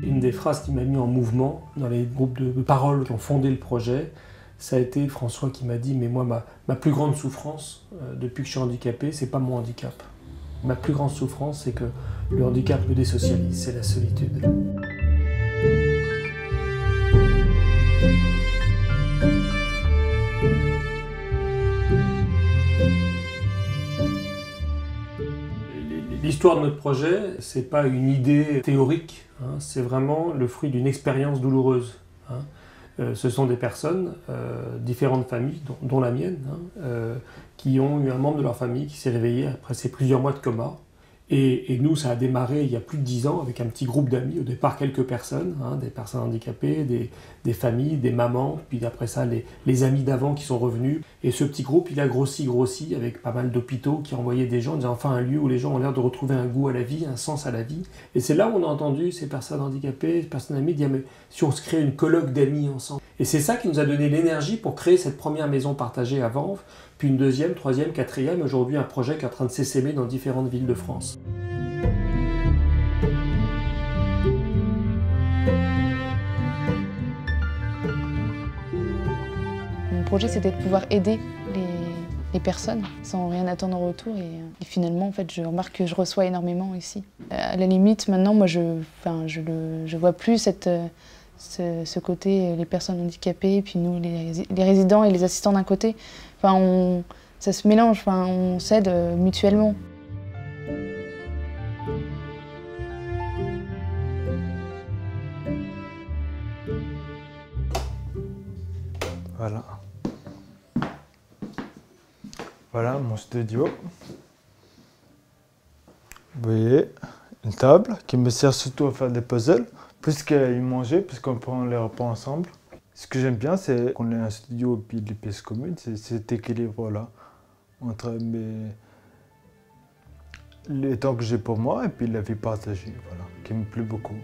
Une des phrases qui m'a mis en mouvement dans les groupes de parole qui ont fondé le projet, ça a été François qui m'a dit « Mais moi, ma plus grande souffrance depuis que je suis handicapé, c'est pas mon handicap. Ma plus grande souffrance, c'est que le handicap me désocialise, c'est la solitude. » L'histoire de notre projet, c'est pas une idée théorique, hein, c'est vraiment le fruit d'une expérience douloureuse. Hein. Ce sont des personnes, différentes familles, dont la mienne, hein, qui ont eu un membre de leur famille qui s'est réveillé après ces plusieurs mois de coma. Et nous, ça a démarré il y a plus de 10 ans avec un petit groupe d'amis, au départ quelques personnes, hein, des personnes handicapées, des familles, des mamans, puis après ça les amis d'avant qui sont revenus. Et ce petit groupe, il a grossi avec pas mal d'hôpitaux qui envoyaient des gens, en disant enfin un lieu où les gens ont l'air de retrouver un goût à la vie, un sens à la vie. Et c'est là où on a entendu ces personnes handicapées, ces personnes amies dire mais si on se crée une colloque d'amis ensemble. Et c'est ça qui nous a donné l'énergie pour créer cette première maison partagée à Vanves, puis une deuxième, troisième, quatrième, aujourd'hui un projet qui est en train de s'essaimer dans différentes villes de France. Mon projet, c'était de pouvoir aider les personnes sans rien attendre en retour. Et finalement, en fait, je remarque que je reçois énormément ici. À la limite, maintenant, moi, je vois plus ce côté, les personnes handicapées, puis nous, les résidents et les assistants d'un côté. Enfin, ça se mélange, enfin, on s'aide mutuellement. Voilà. Voilà mon studio. Vous voyez, une table qui me sert surtout à faire des puzzles, plus qu'à y manger, puisqu'on prend les repas ensemble. Ce que j'aime bien, c'est qu'on ait un studio et puis les pièces communes, c'est cet équilibre-là entre les temps que j'ai pour moi et puis la vie partagée, voilà, qui me plaît beaucoup.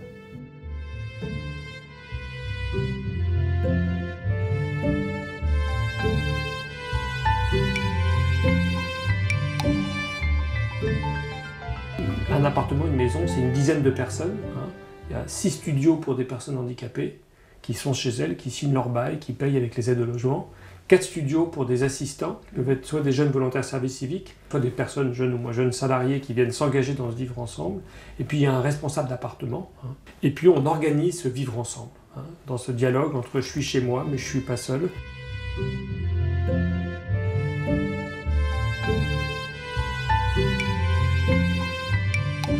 Un appartement, une maison, c'est une dizaine de personnes. Hein. Il y a 6 studios pour des personnes handicapées qui sont chez elles, qui signent leur bail, qui payent avec les aides au logement. 4 studios pour des assistants, qui peuvent être soit des jeunes volontaires service civique, soit des personnes jeunes ou moins jeunes salariés qui viennent s'engager dans ce vivre ensemble. Et puis il y a un responsable d'appartement. Hein. Et puis on organise ce vivre ensemble, hein, dans ce dialogue entre je suis chez moi, mais je ne suis pas seul.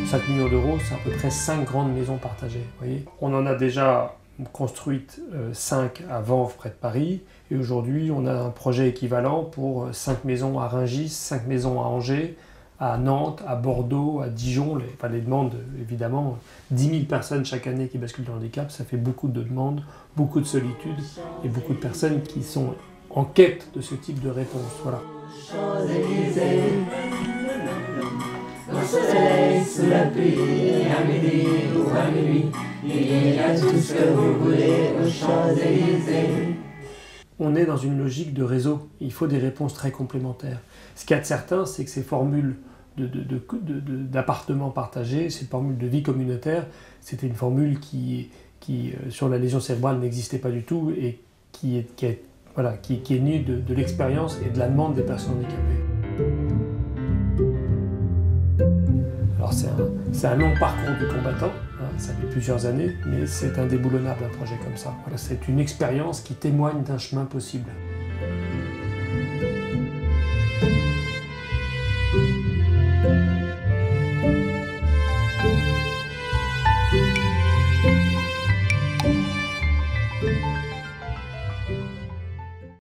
5 millions d'euros, c'est à peu près 5 grandes maisons partagées. Vous voyez, on en a déjà construites 5 à Vanves, près de Paris, et aujourd'hui on a un projet équivalent pour 5 maisons à Rungis, 5 maisons à Angers, à Nantes, à Bordeaux, à Dijon. Les demandes, évidemment, 10 000 personnes chaque année qui basculent dans le handicap, ça fait beaucoup de demandes, beaucoup de solitude, et beaucoup de personnes qui sont en quête de ce type de réponse. Voilà. Au soleil, sous la pluie, à midi ou à minuit, il y a tout ce que vous voulez aux Champs-Élysées. On est dans une logique de réseau, il faut des réponses très complémentaires. Ce qu'il y a de certain, c'est que ces formules d'appartements partagés, ces formules de vie communautaire, c'était une formule qui sur la lésion cérébrale n'existait pas du tout et qui est née de l'expérience et de la demande des personnes handicapées. Alors c'est un long parcours du combattant, hein, ça fait plusieurs années, mais c'est indéboulonnable un projet comme ça. Voilà, c'est une expérience qui témoigne d'un chemin possible.